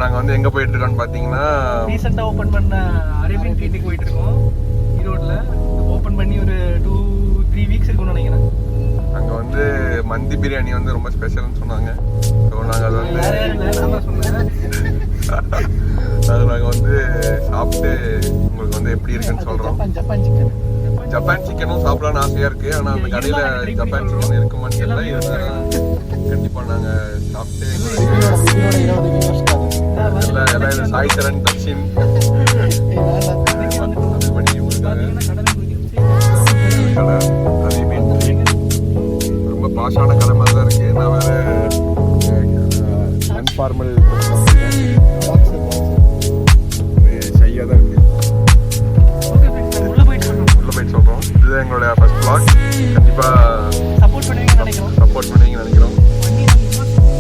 நாங்கள் வந்து எங்கே போயிட்டு இருக்கோம்னு பார்த்தீங்கன்னா ரீசெண்டாக ஓப்பன் பண்ண அரேபியன் ட்ரீட்டுக்கு போயிட்டு இருக்கோம். ஈரோட்டில் ஓப்பன் பண்ணி ஒரு 2-3 வீக்ஸ் இருக்கும்னு நினைக்கிறேன். அங்கே வந்து மந்தி பிரியாணி வந்து ரொம்ப ஸ்பெஷல்னு சொன்னாங்க. ஸோ நாங்கள் அதை வந்து அது நாங்கள் வந்து சாப்பிட்டு உங்களுக்கு வந்து எப்படி இருக்குன்னு சொல்கிறோம். ஜப்பான் சிக்கனும் சாப்பிடலான்னு ஆசையாக இருக்குது. ஆனால் அந்த கடையில் ஜப்பான் சிக்கன் இருக்குமான்னு தெரியல. இருந்தாலும் கண்டிப்பாக நாங்கள் சாப்பிட்டு எல்லாம் சாய்தரன் தக்ஷின் பண்ணி ரொம்ப பாஷான கடை மாதிரி தான் இருக்குது. நான் வேறு அன்ஃபார்மல் ஷையாக தான் இருக்குது. உள்ள போயிட்டு சொல்கிறோம். இதுதான் எங்களோட ஃபர்ஸ்ட் vlog. கண்டிப்பாக சப்போர்ட் பண்ணுவீங்கன்னு நினைக்கிறோம்.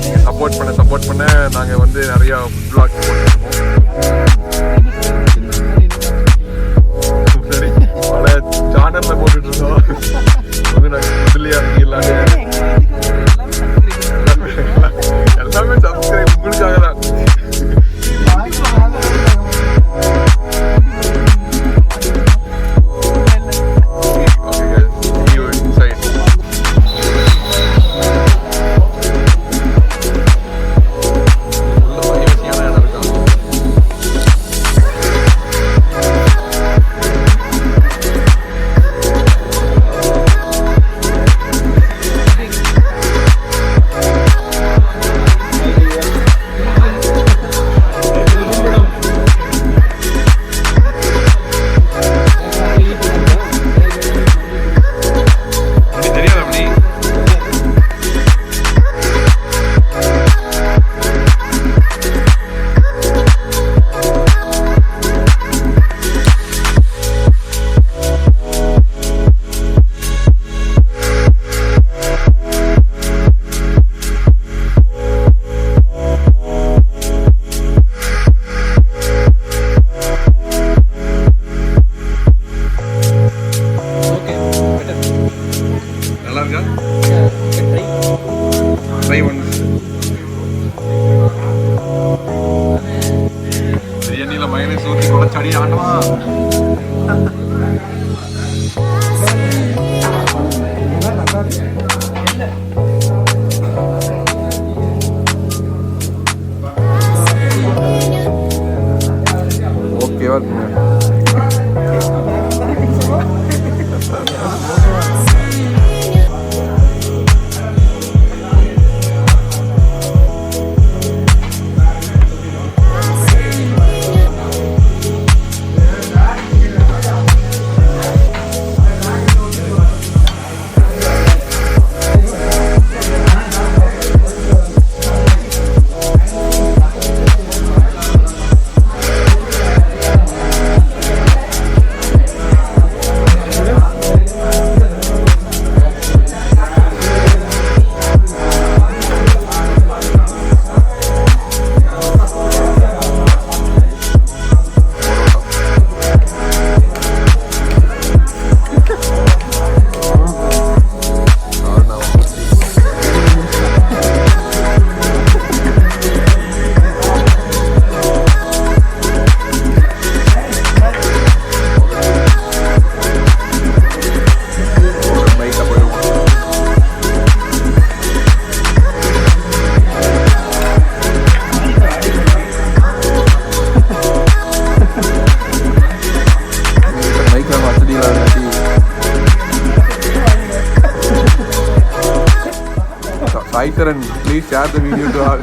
நீங்கள் சப்போர்ட் பண்ண நாங்கள் வந்து நிறையா vlog போட்டுருக்கோம். சரி, பல சேனலில் போட்டுட்ருக்கோம். வந்து நாங்கள் முதலியாக இருக்கீங்களான்னு எல்லாமே சப்ஸ்கிரைப் உங்களுக்காக தான். பிரியாணியில் மைனஸ் ஊற்றி குழச்சடி ஆண்டவா. ஓகேவா இருக்குங்க. Saitharan, please share the video to all.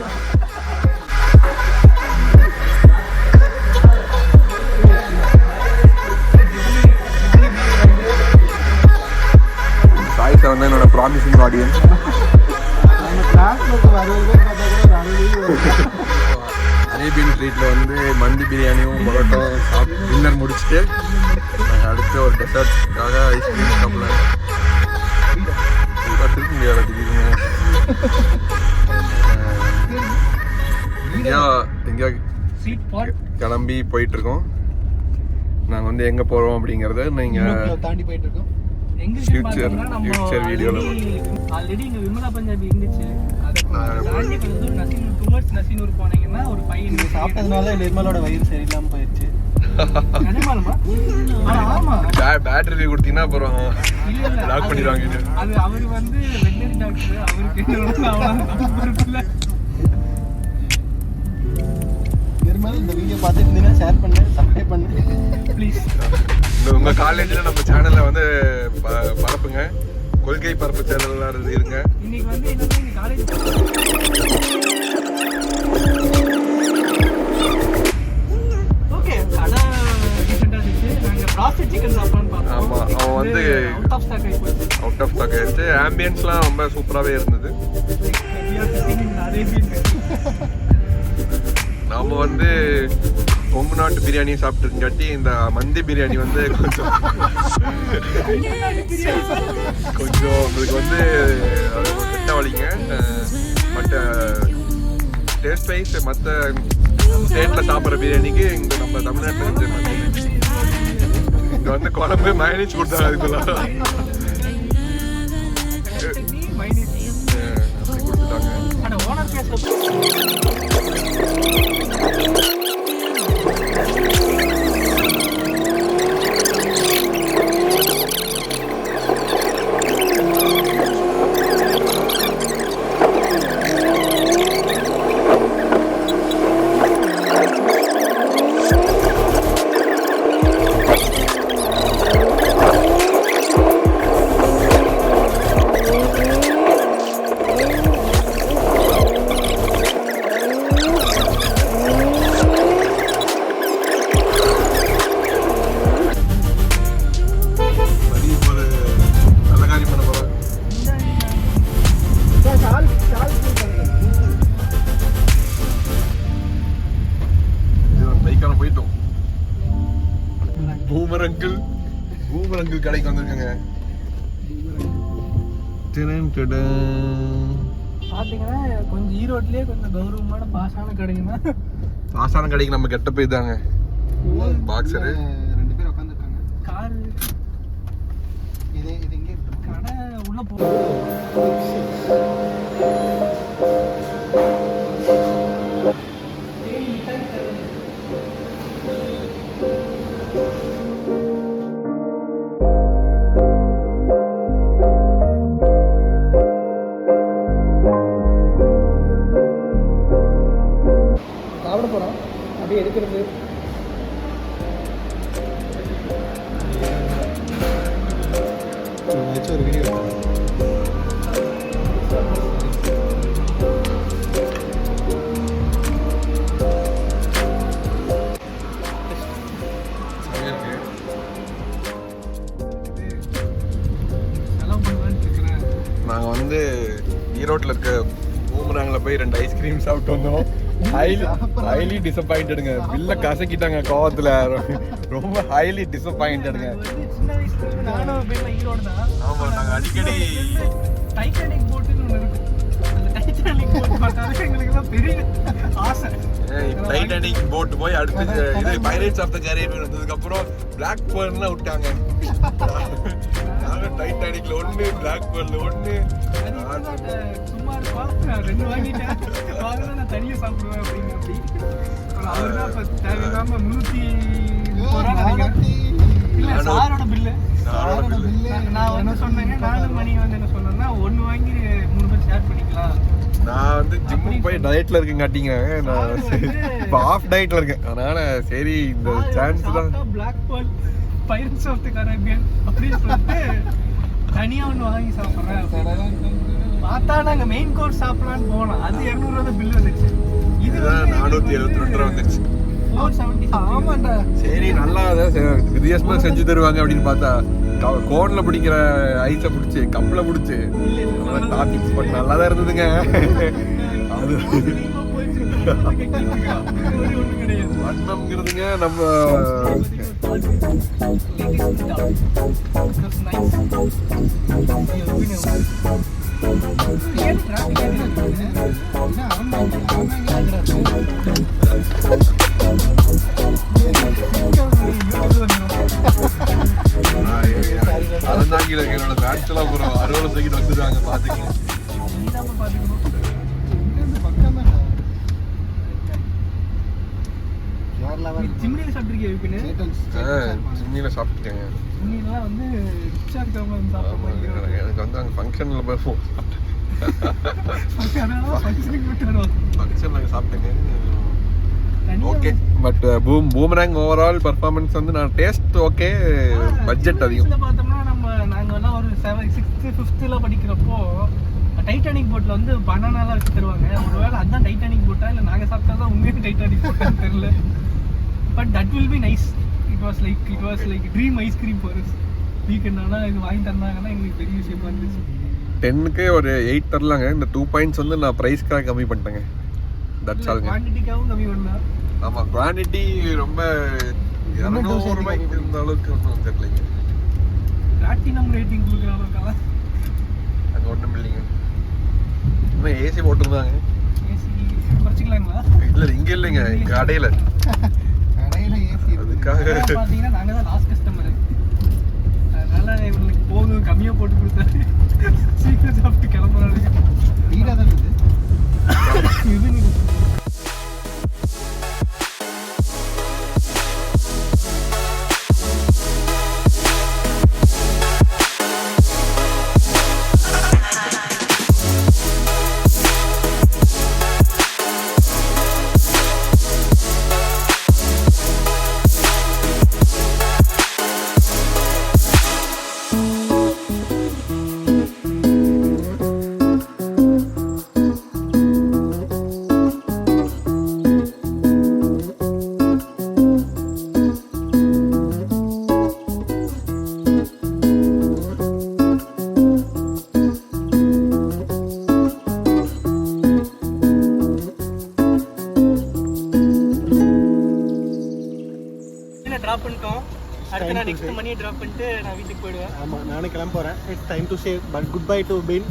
Saitharan is a promising audience. Arabian ட்ரீட்டில் வந்து மந்தி பிரியாணியும் பரோட்டாவும் சாப்பிட்டு டின்னர் முடிச்சுட்டு அடுத்து ஒரு டெசர்ட்காக ஐஸ்கிரீம் சாப்பிடலாம். திருப்பி முடியாத திடீர்னு எங்கேயா கிளம்பி போயிட்டுருக்கோம். நாங்கள் வந்து எங்கே போகிறோம் அப்படிங்கிறத நீங்கள் தாண்டி போயிட்டுருக்கோம். ஃபியூச்சர் வீடியோவில் ஆல்ரெடி இங்கே விமலா பஞ்சாபி இருந்துச்சு. தாண்டி கொஞ்சம் தூரம் நசினூர் டுவர்ட்ஸ் நசினூர் போனீங்கன்னா ஒரு பையன் சாப்பிட்டதுனால நிர்மலோட வயிறு சரியில்லாம போயிடுச்சு. நிஜமாலுமா? ஆமா பேட்டரி கொடுத்தீங்கன்னா அப்புறம் லாக் பண்ணிடுவாங்க. அது அவர் வந்து வெட்டரி டாக்டர், அவருக்கு என்ன நிர்மல் இந்த வீடியோ பார்த்துட்டு ஷேர் பண்ணு, சப்ஸ்கிரைப் பண்ணு ப்ளீஸ். உங்க காலேஜ்ல நம்ம சேனல்ல வந்து பரப்புங்க, கொள்கை பரப்பு சேனல்லாம் இருங்க. இன்னைக்கு வந்து என்ன காலேஜ் ஓகே கடை டீசெண்டா இருந்துச்சு. நாங்க ப்ராஸ்டட் சிக்கன் சாப்பிடலாம்னு பார்த்தோம். ஆமா, அவன் வந்து அவுட் ஆஃப் ஸ்டாக் ஆயிடுச்சு. அவுட் ஆஃப் ஸ்டாக் ஆயிடுச்சு. ஆம்பியன்ஸ்லாம் ரொம்ப சூப்பராகவே இருந்தது. நாம வந்து கொங்கு நாட்டு பிரியாணி சாப்பிட்டுருக்காட்டி இந்த மந்தி பிரியாணி வந்து கொஞ்சம் உங்களுக்கு வந்து அது செட்ட வலிங்க. பட் டேஸ்ட் வைஸ் மற்ற ஸ்டேட்டில் சாப்பிட்ற பிரியாணிக்கு இங்கே நம்ம தமிழ்நாட்டில் செஞ்ச மந்தி இங்கே வந்து குழம்பு மயனிச்சு கொடுத்தாங்க. அதுக்குள்ள அப்படி கொடுத்துட்டாங்க. பூமரங்கிள் கடைக்கு வந்திருக்கேங்க. பாத்தீங்கன்னா கொஞ்சம் ஈரோட்லயே கொஞ்சம் கௌரவமான பாசான கடைக்குன்னா பாசான கடைக்கு நம்ம கெட்ட போய் தாங்க. பாக்ஸரு 2 பேர் உட்காந்துருக்காங்க. கார் இது இங்கே கடை உள்ள போ. சாப்பிட போறோம், அப்படியே எடுக்கிறது. ஒரு வீடியோ நாங்க வந்து ஈரோட்ல இருக்க பூமராங்ல போய் 2 ஐஸ்கிரீம் சாப்பிட்டு வந்தோம். ஹைலி டிசப்பாயிண்டடுங்க. பில்ல கசக்கிட்டாங்க கோவத்துல. ரொம்ப ஹைலி டிசப்பாயிண்டடுங்க. சின்ன வயசுல நானும் ஈரோடு தான். ஆமா, நாங்க அடிக்கடி டைட்டானிக் போட்டுன்னு ஒன்று இருக்கு. அந்த டைட்டானிக் போட் பார்த்தாலே எங்களுக்கு எல்லாம் பெரிய ஆசை. டைட்டானிக் போட் போய் அடுத்து இது பைரேட்ஸ் ஆஃப் த கரேபியன் வந்ததுக்கு அப்புறம் பிளாக் பேர்லாம் விட்டாங்க. நாங்க டைட்டானிக்ல 1, பிளாக் பேர்ல 1. சும்மா இருப்பா, நான் 2 வாங்கிட்டேன். வாங்கினா நான் தனியா சாப்பிடுவேன் அப்படின்னு அப்படி. அவர் தான் இப்போ தேவையில்லாம 330 இல்ல சாரோட பில்லு. நான் என்ன சொன்னேங்க, நானும் மணி வந்து என்ன சொன்னேன்னா 1 வாங்கி 3 பேர் ஷேர் பண்ணிக்கலாம். நான் வந்து ஜிம்முக்கு போய் டயட்ல இருக்கேங்காட்டிங்க. நான் இப்போ ஆஃப் டயட்ல இருக்கேன். அதனால சரி இந்த சான்ஸ் தான். Black Pearl Pirates of the Caribbean அப்படின்னு சொல்லிட்டு தனியா ஒன்று வாங்கி சாப்பிட்றேன். பார்த்தா நாங்க மெயின் கோர்ஸ் சாப்பிடலான்னு போனோம். அது 200 ரூபா பில் வந்துச்சு. இதுதான் 472 ரூபா வந்துச்சு. 470. ஆமாண்டா. சரி நல்லா வித்தியாசமா செஞ்சு தருவாங்க அப்படின்னு பார்த்தா கோன்ல பிடிக்கிற ஐஸை பிடிச்சி கப்பில் பிடிச்சி டாப்பிங்ஸ் பண்ண நல்லா தான் இருந்ததுங்க. அது வண்ணம்ங்கிறதுங்க நம்ம அறந்தாங்கில என்னோட பேட்ஸ்லாம் அப்புறம் 60 செகண்ட் வந்துடுவாங்க. பாத்துக்கணும். சிம்னியில் சாப்பிட்ருக்கேன் விப்பின்னு. சிம்னியில் சாப்பிட்டுருக்கேங்க. சிம்னிலாம் வந்து ரிச்சாக இருக்கிறவங்க வந்து சாப்பிட்றாங்க. எனக்கு வந்து அங்கே ஃபங்க்ஷனில் போய் ஃபங்க்ஷனில் சாப்பிட்டேங்க. Okay but Boomerang overall performance வந்து நான் டேஸ்ட் ஓகே, பட்ஜெட் அதிகம். பார்த்தோம்னா நாங்கள் எல்லாம் ஒரு 6th 5th படிக்கிறப்போ டைட்டானிக் போட்டில் வந்து பனானாலாம் வச்சு தருவாங்க. ஒருவேளை அதுதான் டைட்டானிக் போட்டா இல்லை நாங்கள் சாப்பிட்டா தான் உண்மையாக டைட்டானிக் போட்டான்னு தெரியல. But that will be nice. It was like dream ice cream for us. Weekend ஆனால் இது வாங்கி தந்தாங்கன்னா எங்களுக்கு பெரிய விஷயமா இருந்துச்சு. 10க்கு ஒரு 8 தரலாங்க. இந்த 2 பாயிண்ட்ஸ் வந்து நான் ப்ரைஸ்க்காக கம்மி பண்ணிட்டேங்க. தட்ஸ் ஆல்ங்க. குவான்டிட்டிக்காகவும் கம்மி பண்ணலாம். ஆமாம், குவான்டிட்டி ரொம்ப 200 ரூபாய்க்கு இந்த அளவுக்கு ஒன்றும் தெரியலைங்க. பிளாட்டினம் ரேட்டிங் கொடுக்குற அளவுக்காக அங்கே ஒன்றும் இல்லைங்க. இன்னும் ஏசி போட்டுருந்தாங்க. ஏசி குறைச்சிக்கலாங்களா? இல்லை இங்கே இல்லைங்க, கடையில் ஏசி அதுக்காக பார்த்தீங்கன்னா நாங்கள் தான் லாஸ்ட் கஸ்டமரு. அதனால் இவங்களுக்கு போதும் கம்மியாக போட்டு கொடுத்தாரு. சீக்கிரம் சாப்பிட்டு கிளம்புறாங்க. வீடாக தான் இருக்குது. இது ட்ராப் பண்ணிட்டோம். அடுத்து நான் நெக்ஸ்ட் மணியை ட்ராப் பண்ணிட்டு நான் வீட்டுக்கு போயிடுவேன். ஆமாம், நானும் கிளம்ப போகிறேன். It's time to say but goodbye to பின்.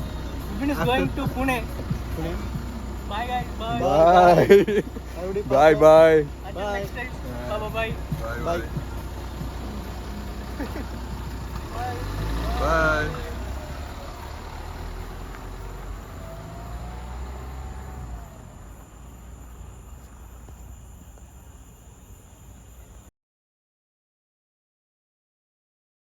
Vibinx is going to Pune. Bye guys. Bye. Bye bye. Until next time. Bye. Bye. Bye.